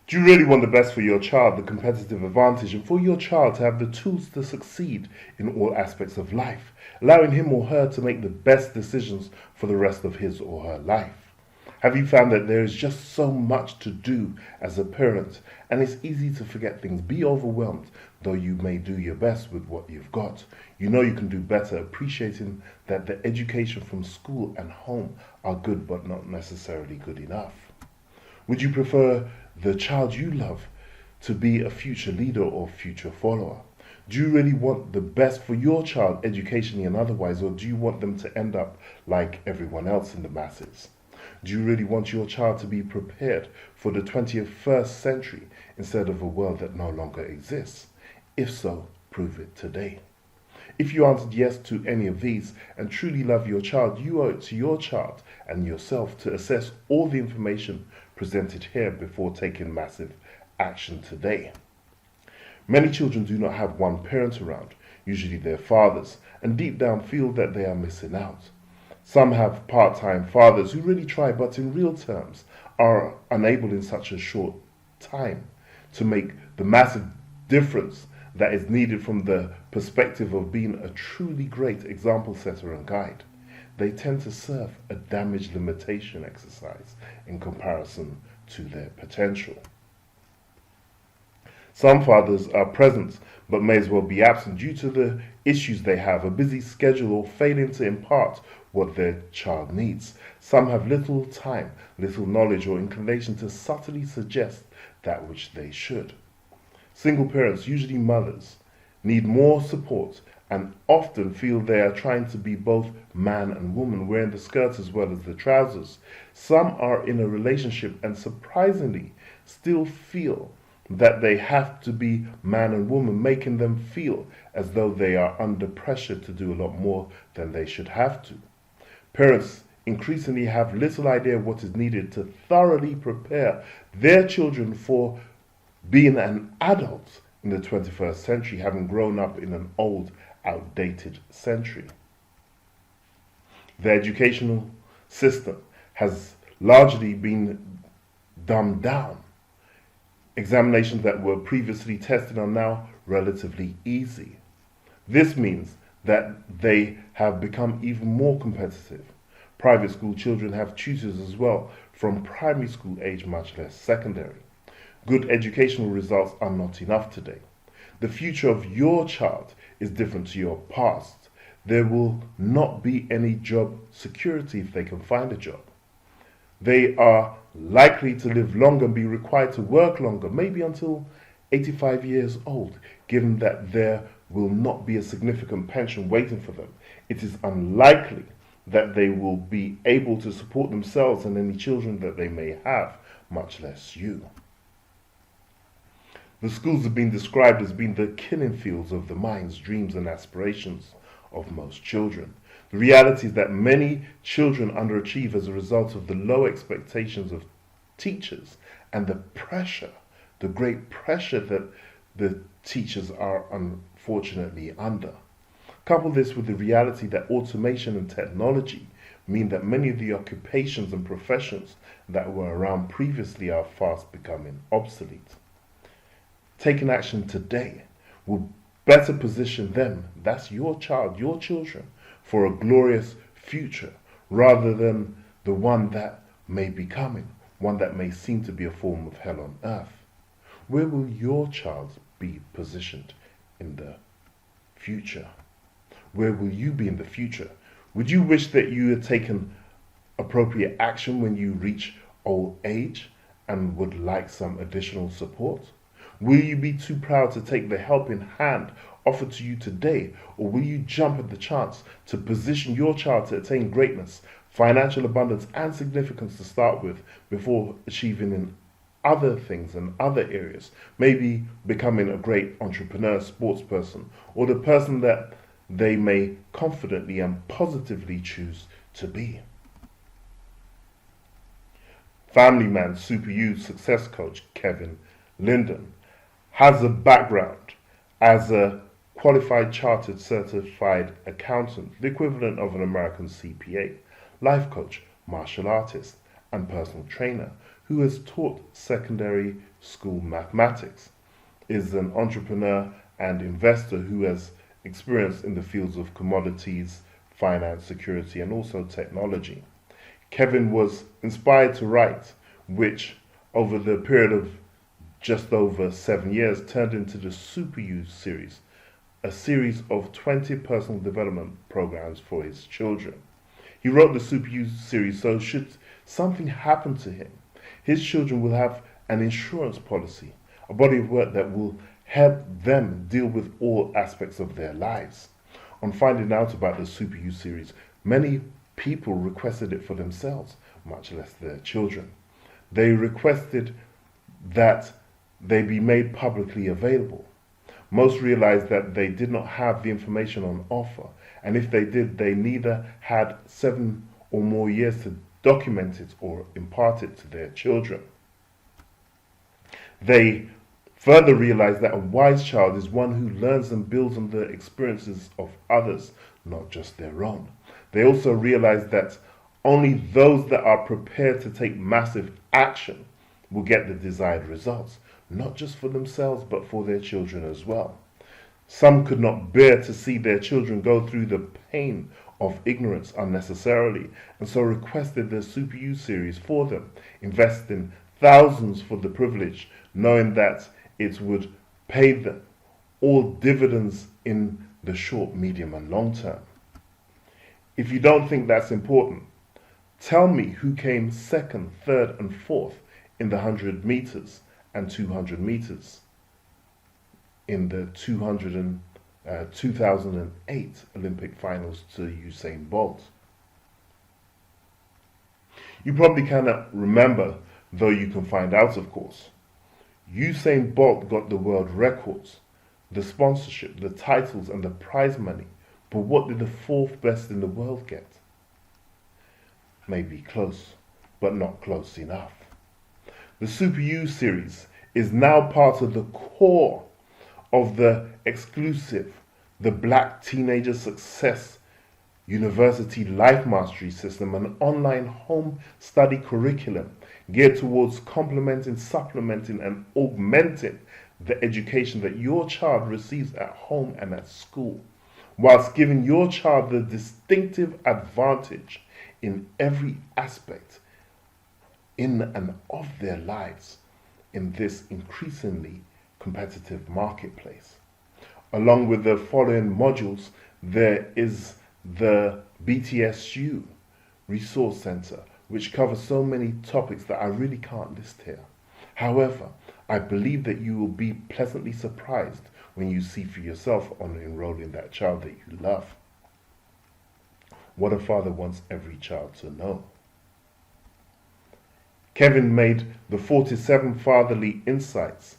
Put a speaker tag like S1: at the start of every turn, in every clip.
S1: Do you really want the best for your child, the competitive advantage, and for your child to have the tools to succeed in all aspects of life, allowing him or her to make the best decisions for the rest of his or her life? Have you found that there is just so much to do as a parent, and it's easy to forget things, be overwhelmed, though you may do your best with what you've got? You know you can do better, appreciating that the education from school and home are good but not necessarily good enough. Would you prefer the child you love to be a future leader or future follower? Do you really want the best for your child educationally and otherwise, or do you want them to end up like everyone else in the masses? Do you really want your child to be prepared for the 21st century instead of a world that no longer exists? If so, prove it today. If you answered yes to any of these and truly love your child, you owe it to your child and yourself to assess all the information presented here before taking massive action today. Many children do not have one parent around, usually their fathers, and deep down feel that they are missing out. Some have part-time fathers who really try, but in real terms are unable in such a short time to make the massive difference that is needed from the perspective of being a truly great example setter and guide. They tend to serve a damage limitation exercise in comparison to their potential. Some fathers are present but may as well be absent due to the issues they have, a busy schedule, or failing to impart what their child needs. Some have little time, little knowledge, or inclination to subtly suggest that which they should. Single parents, usually mothers, need more support and often feel they are trying to be both man and woman, wearing the skirts as well as the trousers. Some are in a relationship and surprisingly still feel that they have to be man and woman, making them feel as though they are under pressure to do a lot more than they should have to. Parents increasingly have little idea of what is needed to thoroughly prepare their children for being an adult in the 21st century, having grown up in an old, outdated century. The educational system has largely been dumbed down. Examinations that were previously tested are now relatively easy. This means that they have become even more competitive. Private school children have tutors as well from primary school age, much less secondary. Good educational results are not enough today. The future of your child is different to your past. There will not be any job security if they can find a job. They are likely to live longer and be required to work longer, maybe until 85 years old, given that there will not be a significant pension waiting for them. It is unlikely that they will be able to support themselves and any children that they may have, much less you. The schools have been described as being the killing fields of the minds, dreams, and aspirations of most children. The reality is that many children underachieve as a result of the low expectations of teachers and the pressure, the great pressure that the teachers are unfortunately under. Couple this with the reality that automation and technology mean that many of the occupations and professions that were around previously are fast becoming obsolete. Taking action today will better position them, that's your child, your children, for a glorious future rather than the one that may be coming, one that may seem to be a form of hell on earth. Where will your child be positioned in the future? Where will you be in the future? Would you wish that you had taken appropriate action when you reach old age and would like some additional support? Will you be too proud to take the helping hand offered to you today, or will you jump at the chance to position your child to attain greatness, financial abundance, and significance to start with before achieving in other things and other areas, maybe becoming a great entrepreneur, sports person, or the person that they may confidently and positively choose to be? Family man, Super You success coach Kevin Linden has a background as a qualified chartered certified accountant, the equivalent of an American CPA, life coach, martial artist, and personal trainer, who has taught secondary school mathematics, is an entrepreneur and investor who has experience in the fields of commodities, finance, security, and also technology. Kevin was inspired to write, which over the period of just over 7 years turned into the Super You series, a series of 20 personal development programs for his children. He wrote the Super You series so should something happen to him, his children will have an insurance policy, a body of work that will help them deal with all aspects of their lives. On finding out about the Super You series, many people requested it for themselves, much less their children. They requested that they be made publicly available. Most realized that they did not have the information on offer, and if they did, they neither had 7 or more years to document it or impart it to their children. They further realized that a wise child is one who learns and builds on the experiences of others, not just their own. They also realized that only those that are prepared to take massive action will get the desired results, not just for themselves, but for their children as well. Some could not bear to see their children go through the pain of ignorance unnecessarily, and so requested the Super You series for them, investing thousands for the privilege, knowing that it would pay them all dividends in the short, medium, and long term. If you don't think that's important, tell me who came second, third, and fourth in the 100 meters and 200 meters in the 2008 Olympic finals to Usain Bolt. You probably cannot remember, though you can find out, of course. Usain Bolt got the world records, the sponsorship, the titles, and the prize money. But what did the fourth best in the world get? Maybe close, but not close enough. The Super You series is now part of the core of the exclusive, the Black Teenager Success University Life Mastery System, an online home study curriculum geared towards complementing, supplementing, and augmenting the education that your child receives at home and at school, whilst giving your child the distinctive advantage in every aspect in and of their lives in this increasingly competitive marketplace. Along with the following modules, there is the BTSU Resource Center, which covers so many topics that I really can't list here. However, I believe that you will be pleasantly surprised when you see for yourself on enrolling that child that you love. What a father wants every child to know. Kevin made the 47 fatherly insights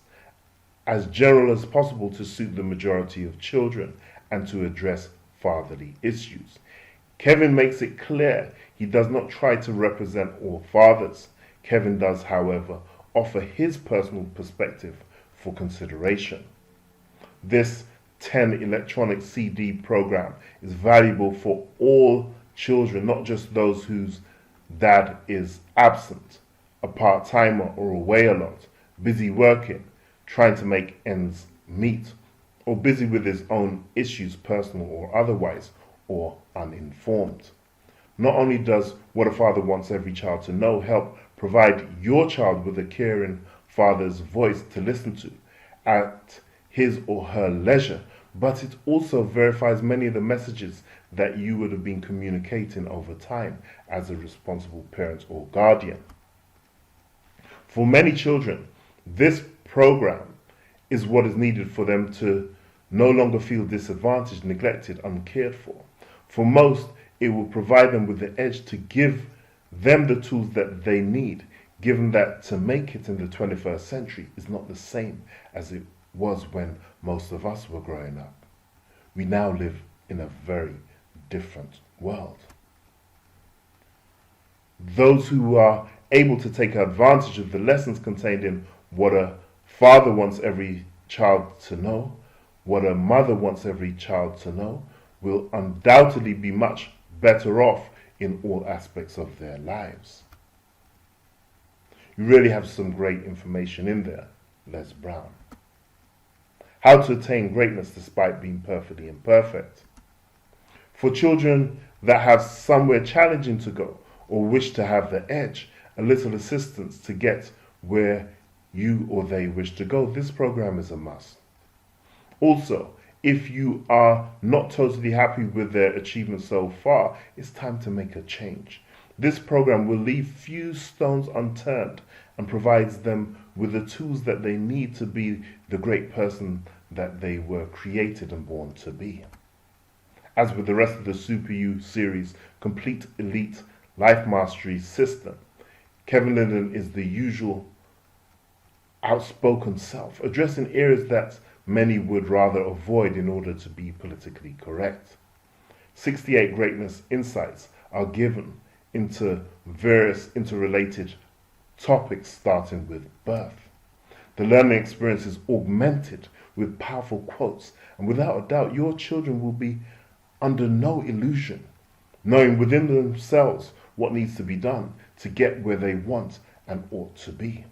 S1: as general as possible to suit the majority of children and to address fatherly issues. Kevin makes it clear he does not try to represent all fathers. Kevin does, however, offer his personal perspective for consideration. This 10 electronic CD program is valuable for all children, not just those whose dad is absent, a part-timer or away a lot, busy working, trying to make ends meet, or busy with his own issues, personal or otherwise, or uninformed. Not only does What a Father Wants Every Child to Know help provide your child with a caring father's voice to listen to at his or her leisure, but it also verifies many of the messages that you would have been communicating over time as a responsible parent or guardian. For many children, this program is what is needed for them to no longer feel disadvantaged, neglected, uncared for. For most, it will provide them with the edge to give them the tools that they need, given that to make it in the 21st century is not the same as it was when most of us were growing up. We now live in a very different world. Those who are able to take advantage of the lessons contained in What a Father Wants Every Child to Know, What a Mother Wants Every Child to Know, will undoubtedly be much better off in all aspects of their lives. You really have some great information in there, Les Brown. How to attain greatness despite being perfectly imperfect. For children that have somewhere challenging to go or wish to have the edge, a little assistance to get where you or they wish to go, this program is a must. Also, if you are not totally happy with their achievements so far, it's time to make a change. This program will leave few stones unturned and provides them with the tools that they need to be the great person that they were created and born to be. As with the rest of the Super You series, Complete Elite Life Mastery System, Kevin Linden is the usual outspoken self, addressing areas that many would rather avoid in order to be politically correct. 68 greatness insights are given into various interrelated topics, starting with birth. The learning experience is augmented with powerful quotes, and without a doubt, your children will be under no illusion, knowing within themselves what needs to be done to get where they want and ought to be.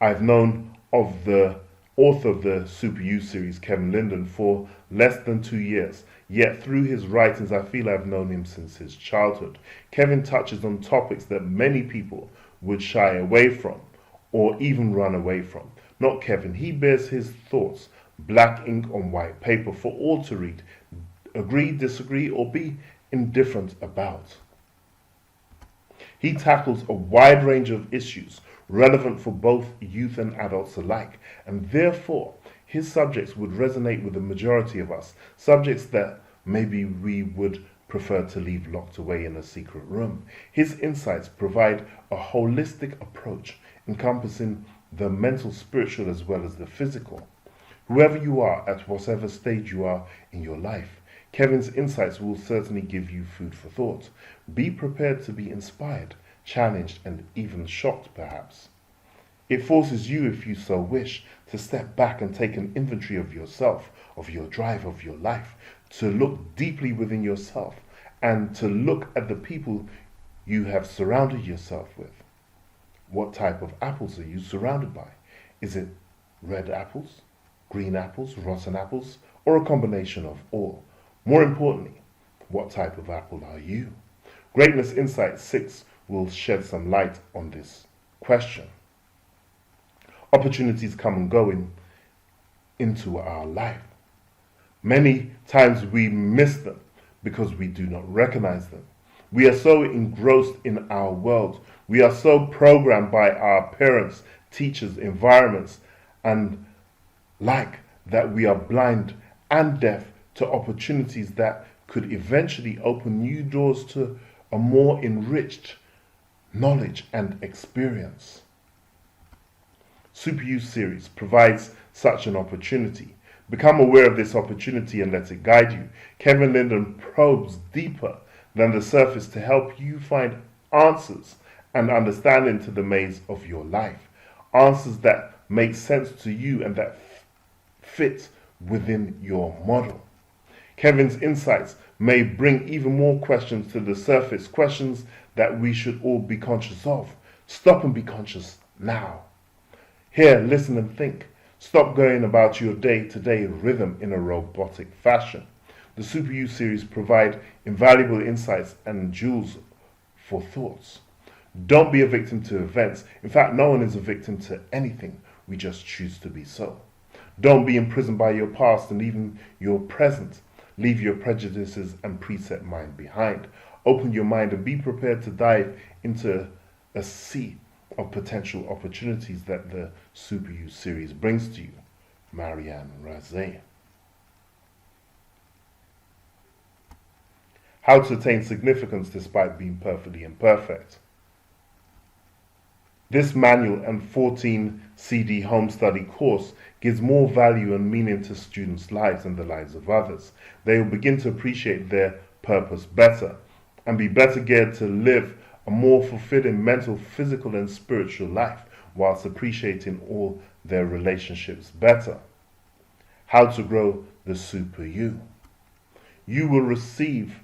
S1: I've known of the author of the Super You series, Kevin Linden, for less than 2 years, yet through his writings I feel I've known him since his childhood. Kevin touches on topics that many people would shy away from or even run away from. Not Kevin, he bears his thoughts, black ink on white paper, for all to read, agree, disagree, or be indifferent about. He tackles a wide range of issues relevant for both youth and adults alike, and therefore his subjects would resonate with the majority of us, subjects that maybe we would prefer to leave locked away in a secret room. His insights provide a holistic approach encompassing the mental, spiritual, as well as the physical. Whoever you are, at whatever stage you are in your life, Kevin's insights will certainly give you food for thought. Be prepared to be inspired, challenged, and even shocked perhaps. It forces you, if you so wish, to step back and take an inventory of yourself, of your drive, of your life, to look deeply within yourself, and to look at the people you have surrounded yourself with. What type of apples are you surrounded by? Is it red apples, green apples, rotten apples, or a combination of all? More importantly, what type of apple are you? Greatness Insight 6 will shed some light on this question. Opportunities come and go into our life. Many times we miss them because we do not recognize them. We are so engrossed in our world. We are so programmed by our parents, teachers, environments, and that we are blind and deaf to opportunities that could eventually open new doors to a more enriched knowledge and experience. Super You series provides such an opportunity. Become aware of this opportunity and let it guide you. Kevin Linden probes deeper than the surface to help you find answers and understanding to the maze of your life. Answers that make sense to you and that fit within your model. Kevin's insights may bring even more questions to the surface, questions that we should all be conscious of. Stop and be conscious now. Hear, listen, and think. Stop going about your day-to-day rhythm in a robotic fashion. The Super You series provide invaluable insights and jewels for thoughts. Don't be a victim to events. In fact, no one is a victim to anything. We just choose to be so. Don't be imprisoned by your past and even your present. Leave your prejudices and preset mind behind. Open your mind and be prepared to dive into a sea of potential opportunities that the Super You series brings to you. Marianne Razé. How to attain significance despite being perfectly imperfect. This manual and 14 CD home study course gives more value and meaning to students' lives and the lives of others. They will begin to appreciate their purpose better and be better geared to live a more fulfilling mental, physical, and spiritual life whilst appreciating all their relationships better. How to grow the Super You. You will receive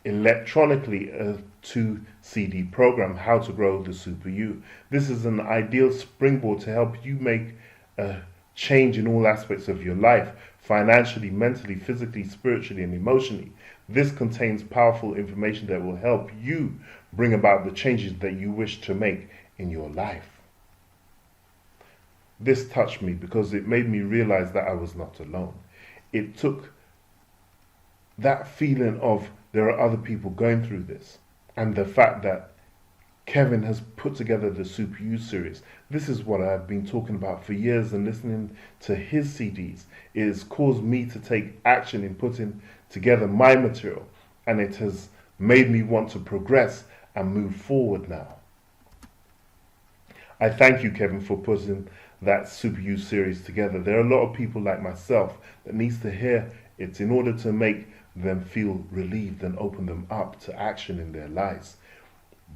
S1: electronically a 2 CD program, How to Grow the Super You. This is an ideal springboard to help you make a change in all aspects of your life, financially, mentally, physically, spiritually, and emotionally. This contains powerful information that will help you bring about the changes that you wish to make in your life. This touched me because it made me realize that I was not alone. It took that feeling of there are other people going through this, and the fact that Kevin has put together the Super You series. This is what I've been talking about for years, and listening to his CDs. It has caused me to take action in putting together my material, and it has made me want to progress and move forward now. I thank you, Kevin, for putting that Super You series together. There are a lot of people like myself that needs to hear it in order to make them feel relieved and open them up to action in their lives.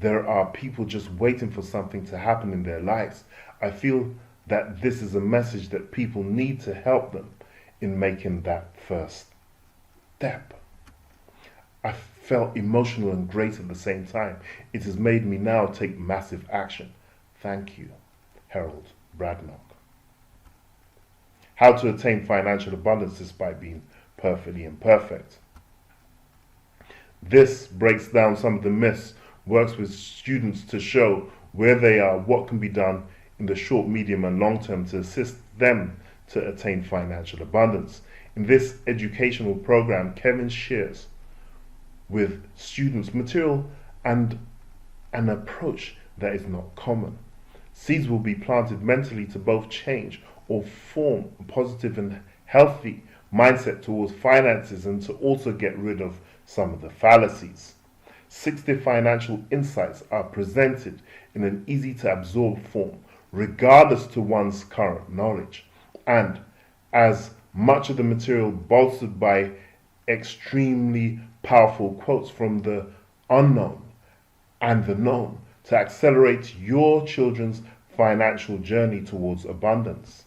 S1: There are people just waiting for something to happen in their lives. I feel that this is a message that people need to help them in making that first step. I felt emotional and great at the same time. It has made me now take massive action. Thank you, Harold Bradnock. How to attain financial abundance despite being perfectly imperfect. This breaks down some of the myths, works with students to show where they are, what can be done in the short, medium, and long term to assist them to attain financial abundance. In this educational program, Kevin shares with students material and an approach that is not common. Seeds will be planted mentally to both change or form a positive and healthy mindset towards finances, and to also get rid of some of the fallacies. 60 financial insights are presented in an easy to absorb form, regardless to one's current knowledge, and as much of the material bolstered by extremely powerful quotes from the unknown and the known to accelerate your children's financial journey towards abundance.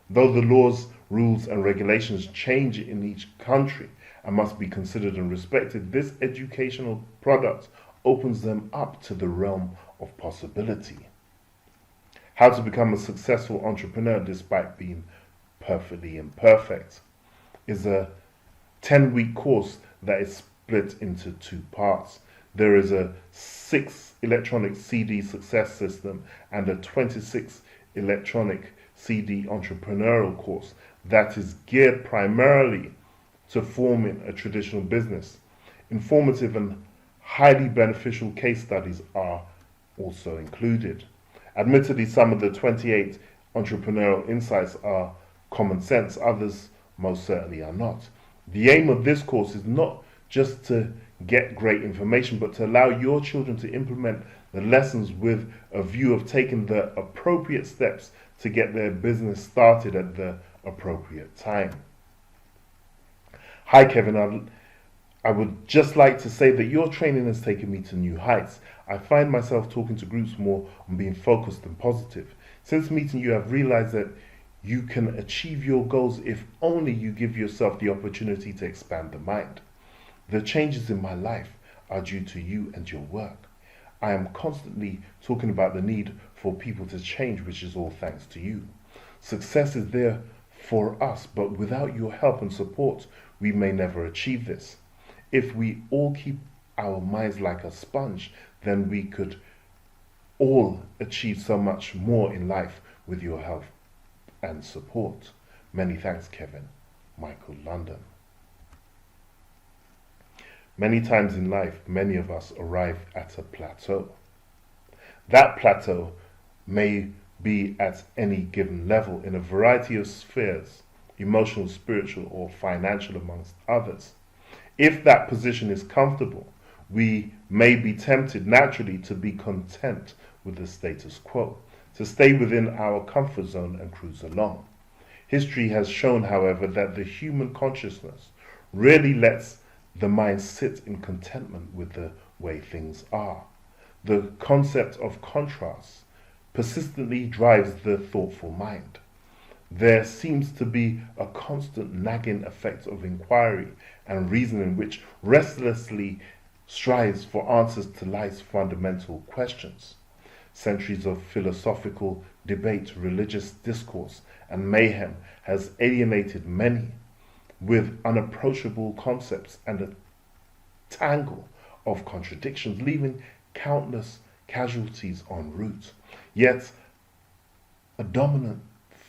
S1: Though the laws, rules, and regulations change in each country and must be considered and respected, this educational product opens them up to the realm of possibility. How to become a successful entrepreneur despite being perfectly imperfect is a 10-week course that is split into 2 parts. There is a 6 electronic CD success system and a 26 electronic CD entrepreneurial course that is geared primarily to forming a traditional business. Informative and highly beneficial case studies are also included. Admittedly, some of the 28 entrepreneurial insights are common sense, others most certainly are not. The aim of this course is not just to get great information, but to allow your children to implement the lessons with a view of taking the appropriate steps to get their business started at the appropriate time. Hi Kevin, I would just like to say that your training has taken me to new heights. I find myself talking to groups more on being focused and positive. Since meeting you, I've realized that you can achieve your goals if only you give yourself the opportunity to expand the mind. The changes in my life are due to you and your work. I am constantly talking about the need for people to change, which is all thanks to you. Success is there for us, but without your help and support, we may never achieve this. If we all keep our minds like a sponge, then we could all achieve so much more in life with your help and support. Many thanks, Kevin. Michael London. Many times in life, many of us arrive at a plateau. That plateau may be at any given level in a variety of spheres, emotional, spiritual, or financial, amongst others. If that position is comfortable, we may be tempted naturally to be content with the status quo, to stay within our comfort zone and cruise along. History has shown, however, that the human consciousness rarely lets the mind sit in contentment with the way things are. The concept of contrast persistently drives the thoughtful mind. There seems to be a constant nagging effect of inquiry and reasoning which restlessly strives for answers to life's fundamental questions. Centuries of philosophical debate, religious discourse, and mayhem has alienated many with unapproachable concepts and a tangle of contradictions, leaving countless casualties en route. Yet, a dominant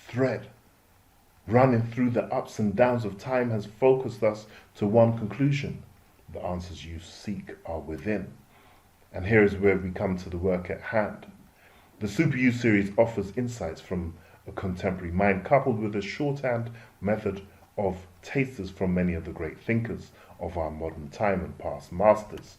S1: thread running through the ups and downs of time has focused us to one conclusion: the answers you seek are within. And here is where we come to the work at hand. The Super You series offers insights from a contemporary mind, coupled with a shorthand method of tasters from many of the great thinkers of our modern time and past masters.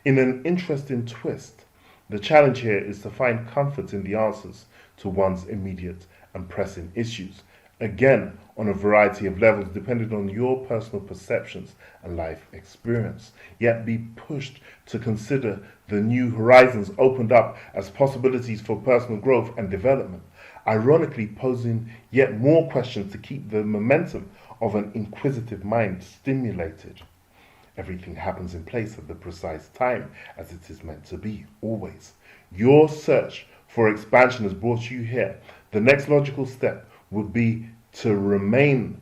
S1: In an interesting twist, the challenge here is to find comfort in the answers to one's immediate and pressing issues, again on a variety of levels depending on your personal perceptions and life experience, yet be pushed to consider the new horizons opened up as possibilities for personal growth and development, ironically posing yet more questions to keep the momentum of an inquisitive mind stimulated. Everything happens in place at the precise time as it is meant to be, always. Your search for expansion has brought you here. The next logical step would be to remain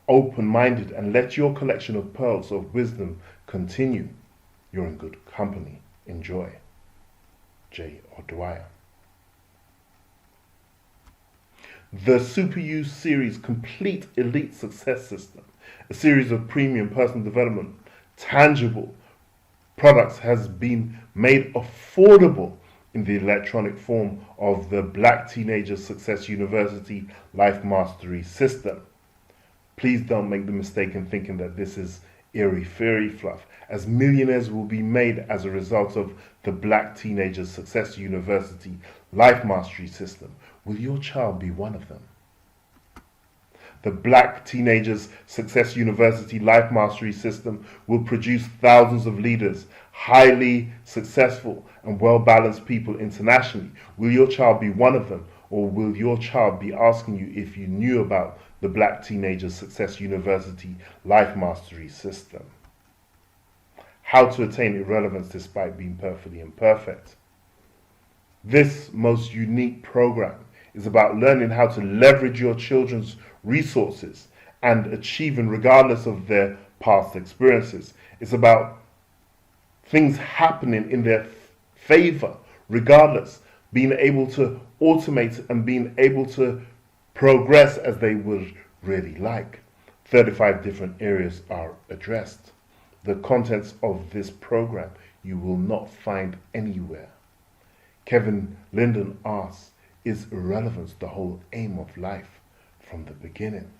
S1: open-minded and let your collection of pearls of wisdom continue. You're in good company. Enjoy. J. O'Dwyer. The Super You series Complete Elite Success System, a series of premium personal development, tangible products, has been made affordable in the electronic form of the Black Teenager Success University Life Mastery System. Please don't make the mistake in thinking that this is airy-fairy fluff, as millionaires will be made as a result of the Black Teenager Success University Life Mastery System. Will your child be one of them? The Black Teenagers Success University Life Mastery System will produce thousands of leaders, highly successful and well-balanced people internationally. Will your child be one of them, or will your child be asking you if you knew about the Black Teenagers Success University Life Mastery System? How to attain irrelevance despite being perfectly imperfect. This most unique program is about learning how to leverage your children's resources and achieving regardless of their past experiences. It's about things happening in their favor regardless, being able to automate and being able to progress as they would really like. 35 different areas are addressed. The contents of this program you will not find anywhere. Kevin Linden asks, is irrelevance the whole aim of life from the beginning?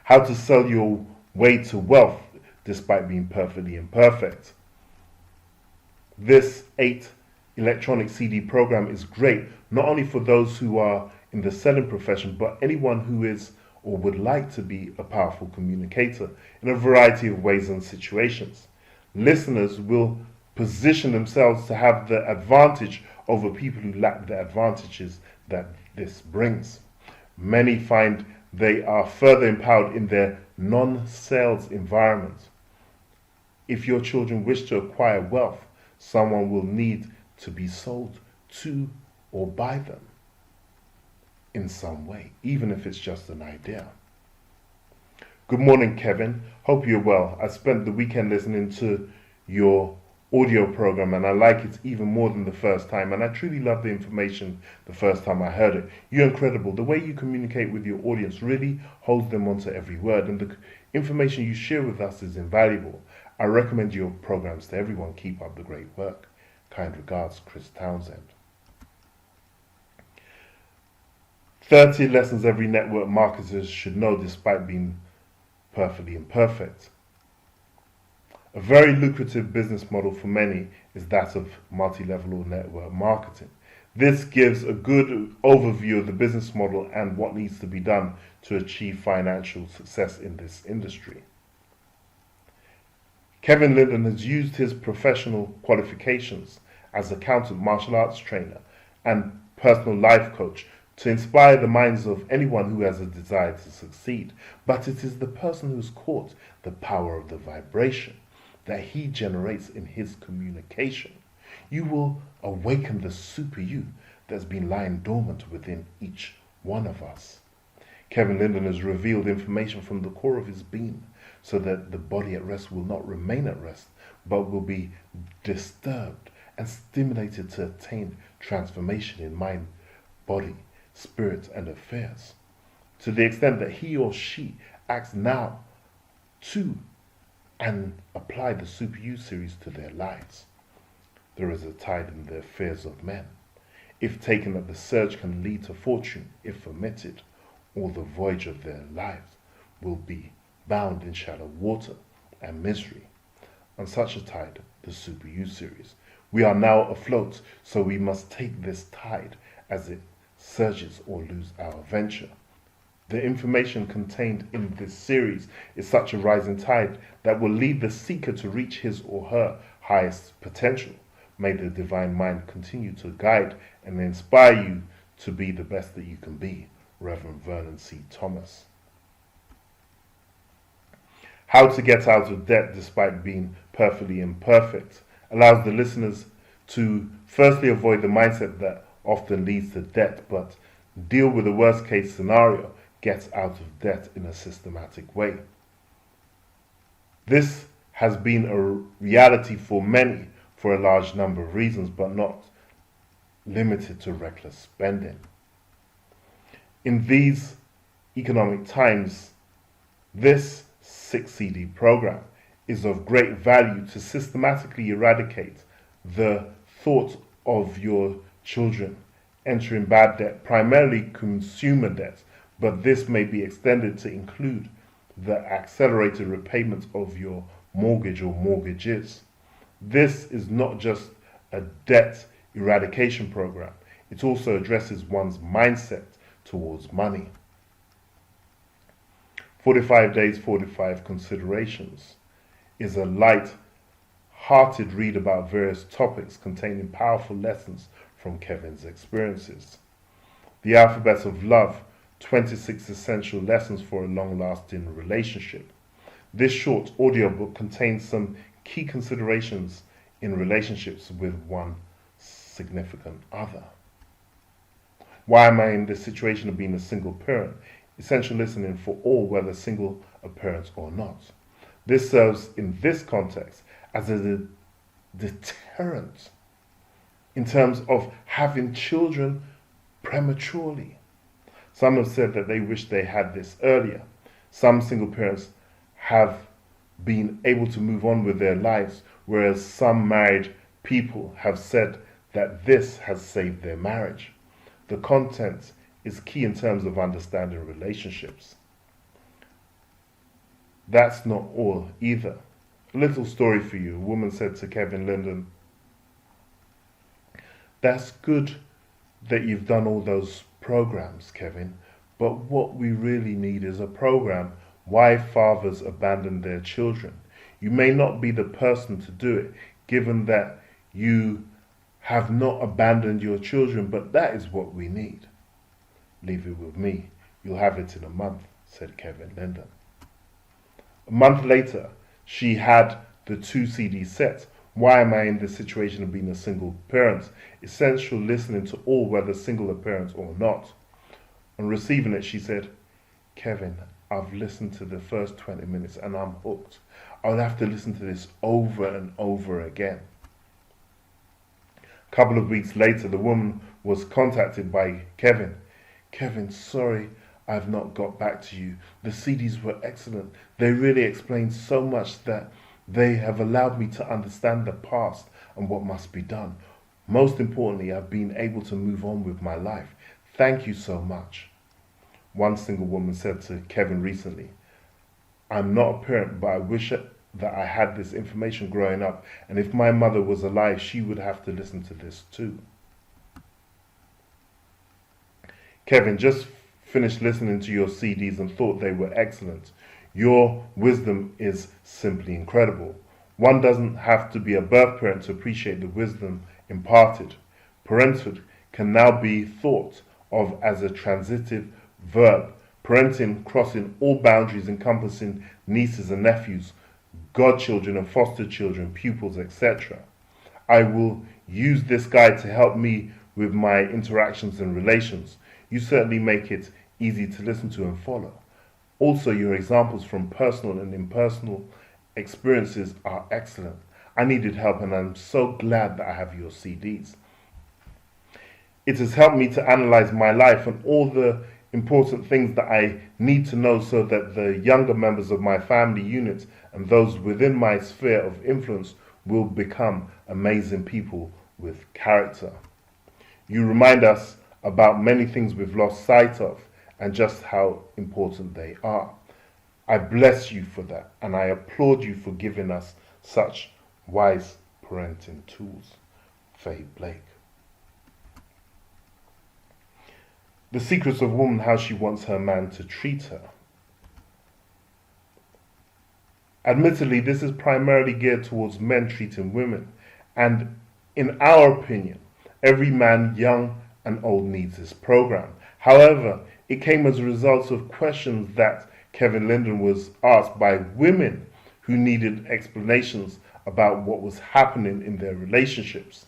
S1: How to sell your way to wealth despite being perfectly imperfect. This 8 electronic CD program is great not only for those who are in the selling profession, but anyone who is or would like to be a powerful communicator in a variety of ways and situations. Listeners will position themselves to have the advantage over people who lack the advantages that this brings. Many find they are further empowered in their non-sales environment. If your children wish to acquire wealth, someone will need to be sold to or by them in some way, even if it's just an idea. Good morning, Kevin. Hope you're well. I spent the weekend listening to your audio program and I like it even more than the first time, and I truly love the information the first time I heard it. You're incredible. The way you communicate with your audience really holds them onto every word, and the information you share with us is invaluable. I recommend your programs to everyone. Keep up the great work. Kind regards, Chris Townsend. 30 lessons every network marketer should know despite being perfectly imperfect. A very lucrative business model for many is that of multi-level or network marketing. This gives a good overview of the business model and what needs to be done to achieve financial success in this industry. Kevin Linden has used his professional qualifications as accountant, martial arts trainer, and personal life coach to inspire the minds of anyone who has a desire to succeed. But it is the person who's caught the power of the vibration, that he generates in his communication. You will awaken the super you that's been lying dormant within each one of us. Kevin Linden has revealed information from the core of his being so that the body at rest will not remain at rest, but will be disturbed and stimulated to attain transformation in mind, body, spirit, and affairs. To the extent that he or she acts now to and apply the Super You series to their lives. There is a tide in the affairs of men. If taken that the surge can lead to fortune, if omitted, all the voyage of their lives will be bound in shallow water and misery. On such a tide, the Super You series, we are now afloat, so we must take this tide as it surges or lose our venture. The information contained in this series is such a rising tide that will lead the seeker to reach his or her highest potential. May the divine mind continue to guide and inspire you to be the best that you can be. Reverend Vernon C. Thomas. How to get out of debt despite being perfectly imperfect allows the listeners to firstly avoid the mindset that often leads to debt, but deal with the worst case scenario, get out of debt in a systematic way. This has been a reality for many for a large number of reasons, but not limited to reckless spending. In these economic times, this 6 CD program is of great value to systematically eradicate the thought of your children entering bad debt, primarily consumer debt, but this may be extended to include the accelerated repayment of your mortgage or mortgages. This is not just a debt eradication program, it also addresses one's mindset towards money. 45 Days, 45 Considerations is a light-hearted read about various topics containing powerful lessons from Kevin's experiences. The Alphabet of Love, 26 Essential Lessons for a Long-Lasting Relationship. This short audiobook contains some key considerations in relationships with one significant other. Why am I in the situation of being a single parent? Essential listening for all, whether single parents or not. This serves in this context as a deterrent in terms of having children prematurely. Some have said that they wish they had this earlier. Some single parents have been able to move on with their lives, whereas some married people have said that this has saved their marriage. The content is key in terms of understanding relationships. That's not all either. A little story for you. A woman said to Kevin Linden, "That's good that you've done all those programs, Kevin, but what we really need is a program why fathers abandon their children. You may not be the person to do it, given that you have not abandoned your children, but that is what we need." "Leave it with me. You'll have it in a month," said Kevin Linden. A month later, she had the 2 CD set. Why am I in the situation of being a single parent? Essential listening to all, whether single parents or not. On receiving it, she said, "Kevin, I've listened to the first 20 minutes and I'm hooked. I'll have to listen to this over and over again." A couple of weeks later, the woman was contacted by Kevin. "Kevin, sorry I've not got back to you. The CDs were excellent. They really explained so much that they have allowed me to understand the past and what must be done. Most importantly, I've been able to move on with my life. Thank you so much." One single woman said to Kevin recently, "I'm not a parent, but I wish that I had this information growing up, and if my mother was alive, she would have to listen to this too." Kevin, just finished listening to your CDs and thought they were excellent. Your wisdom is simply incredible. One doesn't have to be a birth parent to appreciate the wisdom imparted. Parenthood can now be thought of as a transitive verb, parenting crossing all boundaries encompassing nieces and nephews, godchildren and foster children, pupils, etc. I will use this guide to help me with my interactions and relations. You certainly make it easy to listen to and follow. Also, your examples from personal and impersonal experiences are excellent. I needed help and I'm so glad that I have your CDs. It has helped me to analyze my life and all the important things that I need to know so that the younger members of my family unit and those within my sphere of influence will become amazing people with character. You remind us about many things we've lost sight of and just how important they are. I bless you for that, and I applaud you for giving us such wise parenting tools. Faye Blake. The Secrets of Woman, How She Wants Her Man to Treat Her. Admittedly, this is primarily geared towards men treating women, and in our opinion, every man, young and old, needs this program. However, it came as a result of questions that Kevin Linden was asked by women who needed explanations about what was happening in their relationships.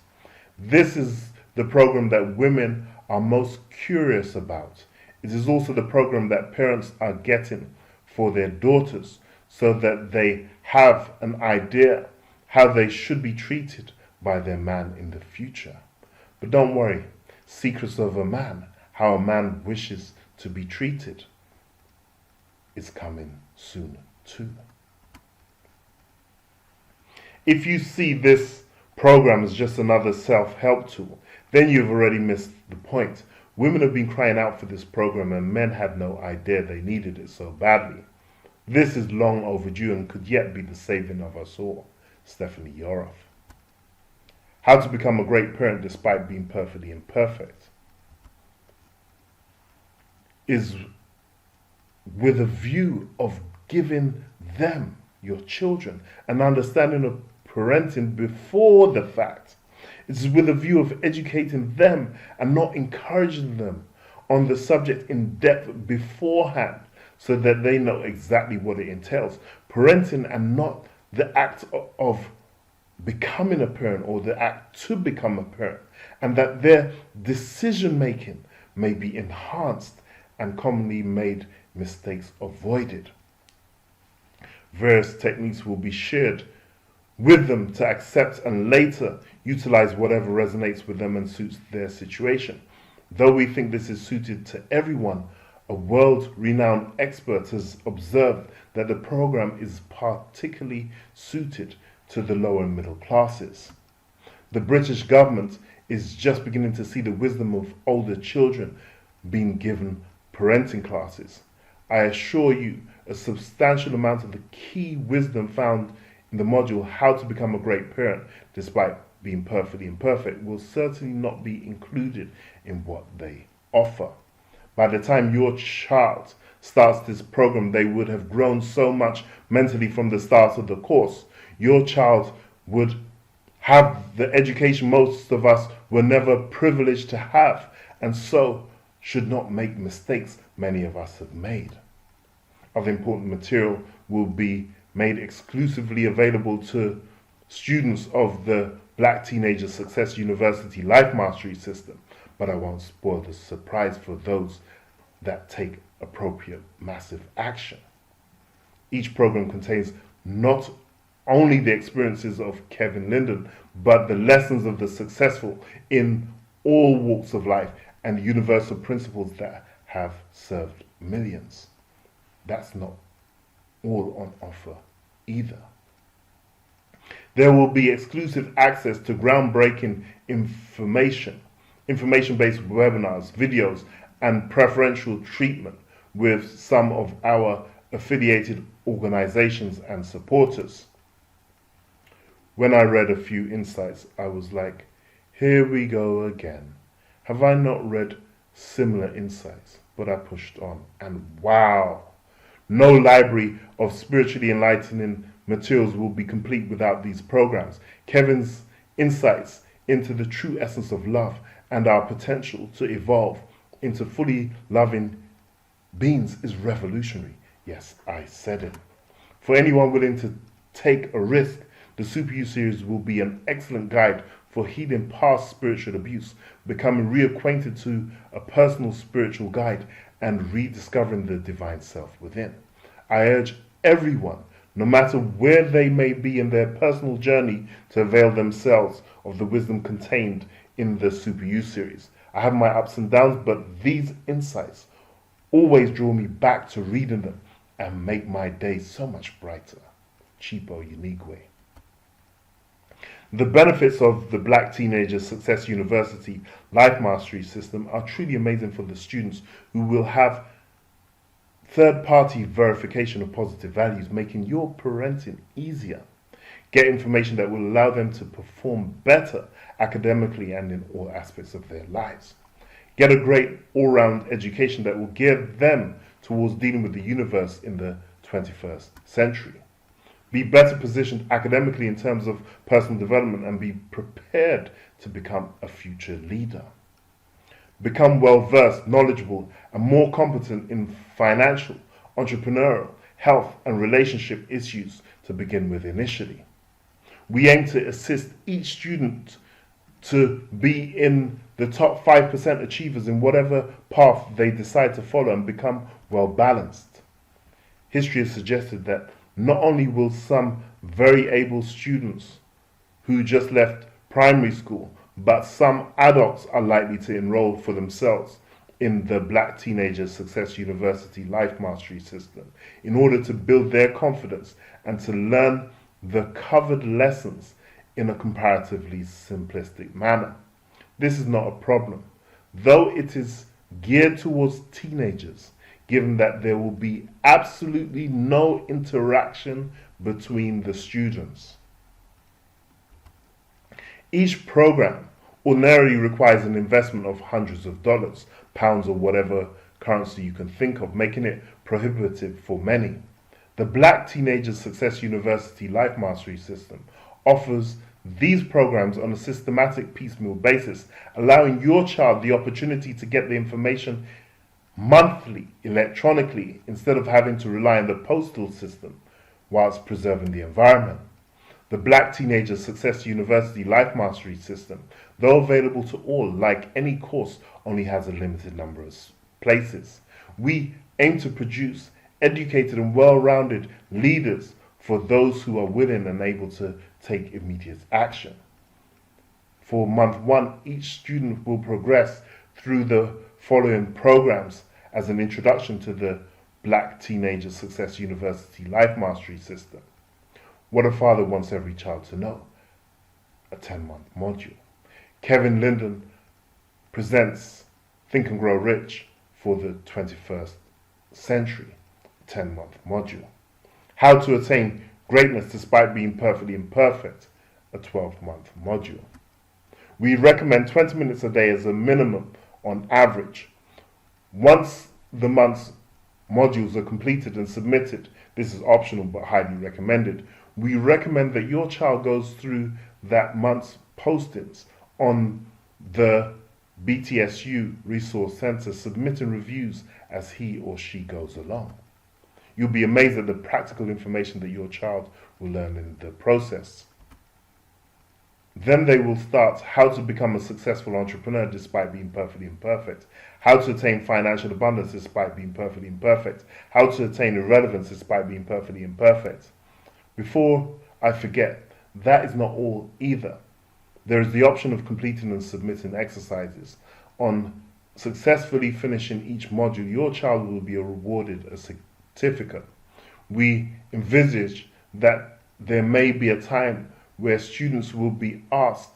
S1: This is the program that women are most curious about. It is also the program that parents are getting for their daughters so that they have an idea how they should be treated by their man in the future. But don't worry, Secrets of a Man, How a Man Wishes to be Treated, is coming soon too. If you see this program as just another self-help tool, then you've already missed the point. Women have been crying out for this program and men had no idea they needed it so badly. This is long overdue and could yet be the saving of us all. Stephanie Yoroff. How to become a great parent despite being perfectly imperfect is with a view of giving them, your children, an understanding of parenting before the fact. It's with a view of educating them and not encouraging them on the subject in depth beforehand so that they know exactly what it entails. Parenting and not the act of becoming a parent or the act to become a parent, and that their decision making may be enhanced and commonly made mistakes avoided. Various techniques will be shared with them to accept and later utilize whatever resonates with them and suits their situation. Though we think this is suited to everyone, a world-renowned expert has observed that the program is particularly suited to the lower middle classes. The British government is just beginning to see the wisdom of older children being given parenting classes. I assure you, a substantial amount of the key wisdom found in the module How to Become a Great Parent Despite Being Perfectly Imperfect will certainly not be included in what they offer. By the time your child starts this program, they would have grown so much mentally from the start of the course. Your child would have the education most of us were never privileged to have, and so should not make mistakes many of us have made. Other important material will be made exclusively available to students of the Black Teenager Success University Life Mastery System, but I won't spoil the surprise for those that take appropriate massive action. Each program contains not only the experiences of Kevin Linden, but the lessons of the successful in all walks of life and universal principles that have served millions. That's not all on offer either. There will be exclusive access to groundbreaking information-based webinars, videos, and preferential treatment with some of our affiliated organizations and supporters. When I read a few insights, I was like, here we go again. Have I not read similar insights? But I pushed on, and wow, no library of spiritually enlightening materials will be complete without these programs. Kevin's insights into the true essence of love and our potential to evolve into fully loving beings is revolutionary. Yes, I said it. For anyone willing to take a risk, the Super U series will be an excellent guide for healing past spiritual abuse, becoming reacquainted to a personal spiritual guide, and rediscovering the divine self within. I urge everyone, no matter where they may be in their personal journey, to avail themselves of the wisdom contained in the Super U series. I have my ups and downs, but these insights always draw me back to reading them and make my day so much brighter. Chipo Unigwe. The benefits of the Black Teenager Success University Life Mastery System are truly amazing for the students who will have third-party verification of positive values, making your parenting easier. Get information that will allow them to perform better academically and in all aspects of their lives. Get a great all-round education that will gear them towards dealing with the universe in the 21st century. Be better positioned academically in terms of personal development and be prepared to become a future leader. Become well-versed, knowledgeable, and more competent in financial, entrepreneurial, health, and relationship issues to begin with initially. We aim to assist each student to be in the top 5% achievers in whatever path they decide to follow and become well-balanced. History has suggested that not only will some very able students who just left primary school, but some adults are likely to enroll for themselves in the Black Teenager Success University Life Mastery System in order to build their confidence and to learn the covered lessons in a comparatively simplistic manner. This is not a problem, though it is geared towards teenagers, given that there will be absolutely no interaction between the students. Each program ordinarily requires an investment of hundreds of dollars, pounds, or whatever currency you can think of, making it prohibitive for many. The Black Teenager Success University Life Mastery System offers these programs on a systematic piecemeal basis, allowing your child the opportunity to get the information monthly, electronically, instead of having to rely on the postal system whilst preserving the environment. The Black Teenager Success University Life Mastery System, though available to all, like any course, only has a limited number of places. We aim to produce educated and well-rounded leaders for those who are willing and able to take immediate action. For month one, each student will progress through the following programs as an introduction to the Black Teenager Success University Life Mastery System. What a Father Wants Every Child to Know, a 10-month module. Kevin Linden presents Think and Grow Rich for the 21st Century, a 10-month module. How to Attain Greatness Despite Being Perfectly Imperfect, a 12-month module. We recommend 20 minutes a day as a minimum on average. Once the month's modules are completed and submitted, this is optional but highly recommended, we recommend that your child goes through that month's postings on the BTSU Resource Center, submitting reviews as he or she goes along. You'll be amazed at the practical information that your child will learn in the process. Then they will start how to become a successful entrepreneur despite being perfectly imperfect, how to attain financial abundance despite being perfectly imperfect, how to attain irrelevance despite being perfectly imperfect. Before I forget, that is not all either. There is the option of completing and submitting exercises. On successfully finishing each module, your child will be rewarded a certificate. We envisage that there may be a time where students will be asked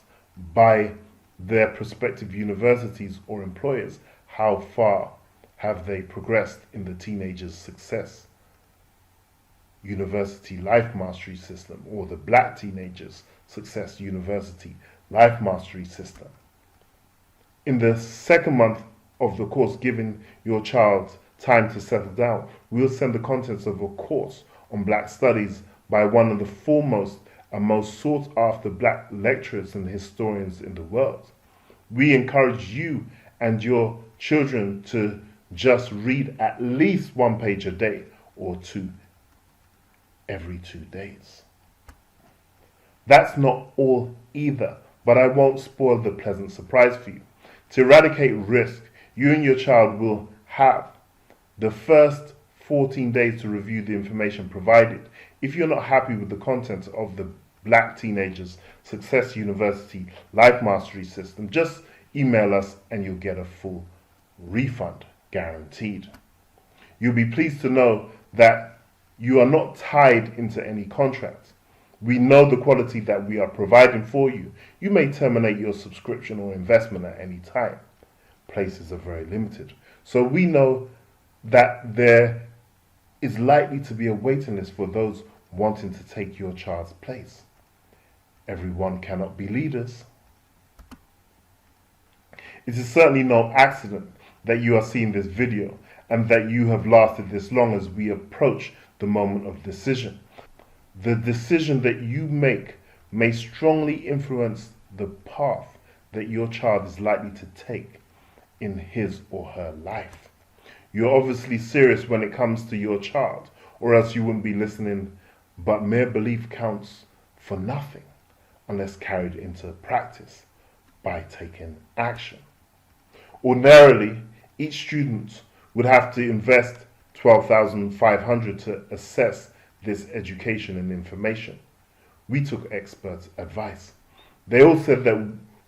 S1: by their prospective universities or employers how far have they progressed in the Teenagers Success University Life Mastery System or the Black Teenagers Success University Life Mastery System. In the second month of the course, giving your child time to settle down, we'll send the contents of a course on Black studies by one of the foremost and most sought after Black lecturers and historians in the world. We encourage you and your children to just read at least one page a day or two every 2 days. That's not all either, but I won't spoil the pleasant surprise for you. To eradicate risk, you and your child will have the first 14 days to review the information provided. If you're not happy with the content of the Black Teenagers Success University Life Mastery System, just email us and you'll get a full refund guaranteed. You'll be pleased to know that you are not tied into any contract. We know the quality that we are providing for you. You may terminate your subscription or investment at any time. Places are very limited. So we know that there is likely to be a waiting list for those wanting to take your child's place. Everyone cannot be leaders. It is certainly no accident that you are seeing this video and that you have lasted this long as we approach the moment of decision. The decision that you make may strongly influence the path that your child is likely to take in his or her life. You're obviously serious when it comes to your child, or else you wouldn't be listening, but mere belief counts for nothing unless carried into practice by taking action. Ordinarily, each student would have to invest $12,500 to assess this education and information. We took expert advice. They all said that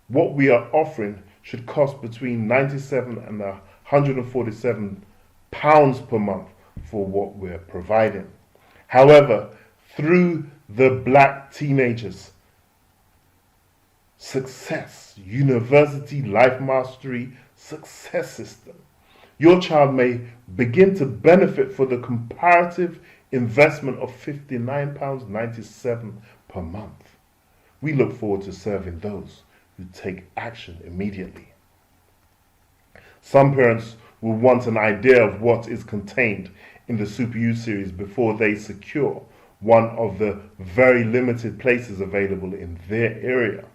S1: what we are offering should cost between £97 and £147 per month for what we're providing. However, through the Black Teenagers Success University Life Mastery Success System, your child may begin to benefit for the comparative investment of £59.97 per month. We look forward to serving those who take action immediately. Some parents will want an idea of what is contained in the Super U series before they secure one of the very limited places available in their area.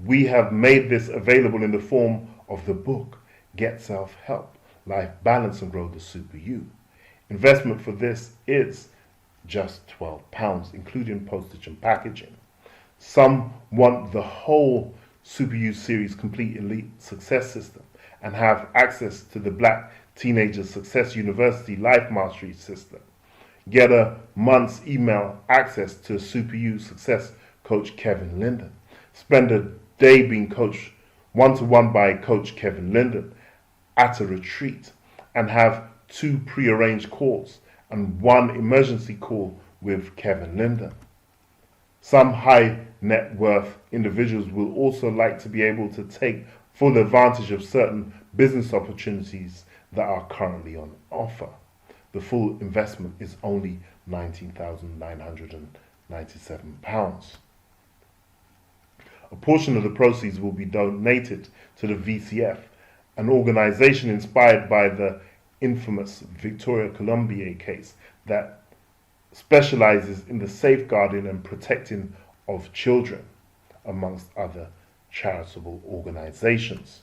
S1: We have made this available in the form of the book, Get Self-Help, Life Balance and Grow the Super U. Investment for this is just £12, including postage and packaging. Some want the whole Super U series complete elite success system and have access to the Black Teenagers Success University Life Mastery System. Get a month's email access to Super U Success Coach Kevin Linden. Spend a day being coached one-to-one by Coach Kevin Linden at a retreat and have 2 pre-arranged calls and 1 emergency call with Kevin Linden. Some high net worth individuals will also like to be able to take full advantage of certain business opportunities that are currently on offer. The full investment is only £19,997. A portion of the proceeds will be donated to the VCF, an organization inspired by the infamous Victoria Columbier case that specializes in the safeguarding and protecting of children, amongst other charitable organizations.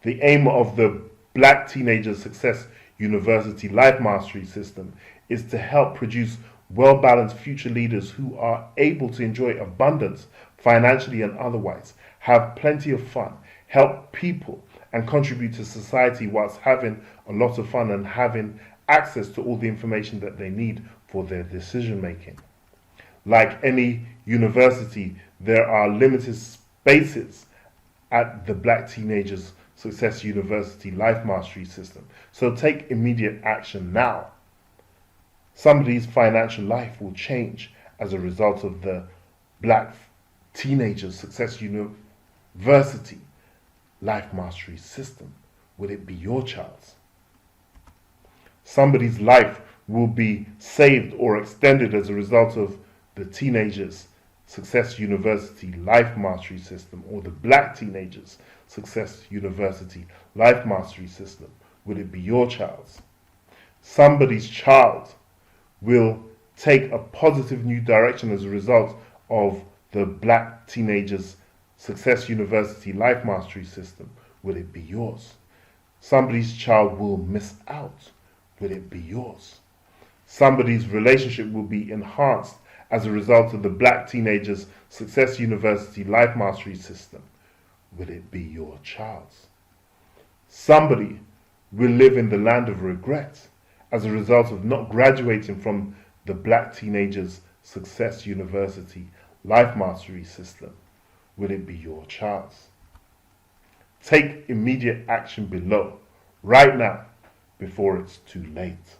S1: The aim of the Black Teenagers Success University Life Mastery System is to help produce well-balanced future leaders who are able to enjoy abundance financially and otherwise, have plenty of fun, help people, and contribute to society whilst having a lot of fun and having access to all the information that they need for their decision making. Like any university, there are limited spaces at the Black Teenagers Success University Life Mastery System, so take immediate action now. Somebody's financial life will change as a result of the Black Teenagers Success University Life Mastery System. Will it be your child's? Somebody's life will be saved or extended as a result of the Teenagers Success University Life Mastery System or the Black Teenagers Success University Life Mastery System. Will it be your child's? Somebody's child will take a positive new direction as a result of the Black Teenagers Success University Life Mastery System. Will it be yours? Somebody's child will miss out. Will it be yours? Somebody's relationship will be enhanced as a result of the Black Teenagers Success University Life Mastery System? Will it be your child's? Somebody will live in the land of regret as a result of not graduating from the Black Teenagers Success University Life Mastery System. Will it be your child's? Take immediate action below, right now, before it's too late.